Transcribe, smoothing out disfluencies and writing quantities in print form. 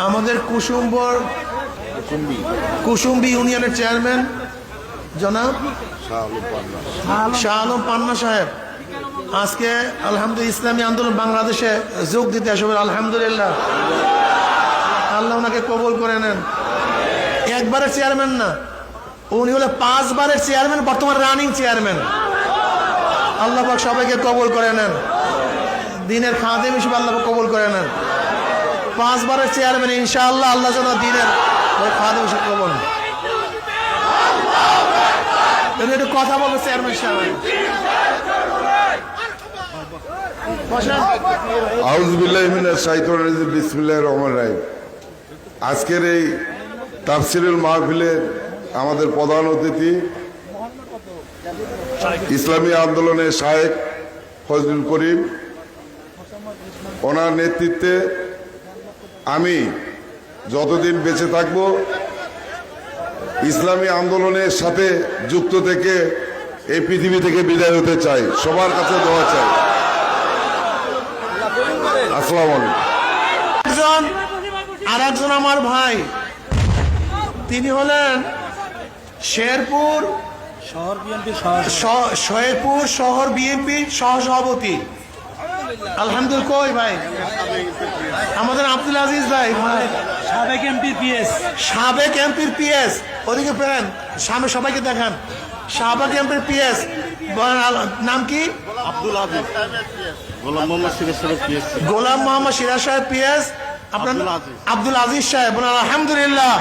আমাদের কুসুম্বি ইউনিয়নের চেয়ারম্যান জনাব শাহ আলম পান্না সাহেব আজকে আলহামদুলিল্লাহ ইসলামী আন্দোলন বাংলাদেশে যোগ দিতে আসবেন। আলহামদুলিল্লাহ, আল্লাহ ওনাকে কবুল করে নেন। একবারের চেয়ারম্যান না, উনি হলো 5 বারের চেয়ারম্যান, বর্তমান রানিং চেয়ারম্যান। আল্লাহ পাক সবাইকে কবুল করে নেন, দিনের খাদেম হিসেবে আল্লাহ পাক কবুল করে নেন। 5 বারের চেয়ারম্যান, ইনশাআল্লাহ আল্লাহ যেন দিনের খাদেম হিসেবে কবুল। একটু কথা বলবো চেয়ারম্যান সাহেব। আউযু বিল্লাহি মিনাশ শাইতানির রাজিম, বিসমিল্লাহির রহমানির রহিম। আজকের এই তাফসীরুল মাহফিলের আমাদের প্রধান অতিথি ইসলামী আন্দোলনের শায়েখ ফজলুল করিম, ওনার নেতৃত্বে আমি যতদিন বেঁচে থাকব ইসলামী আন্দোলনের সাথে যুক্ত থেকে এই পৃথিবী থেকে বিদায় হতে চাই। সবার কাছে দোয়া চাই। আসসালামু আলাইকুম। আর একজন আমার ভাই, তিনি হলেন শেরপুর শহর বিএনপির সহসভাপতি। আলহামদুলিল্লাহ। কই ভাই আমাদের আব্দুল আজিজ ভাই, সাবেক এমপির পিএস, ওদিকে ফেরেন সামনে সবাইকে দেখান। সাবেক এমপির পিএস নাম কি? গোলাম মোহাম্মদ সিরাজ সাহেব পিএস। আপনার আব্দুল আজিজ সাহেব। আলহামদুলিল্লাহ।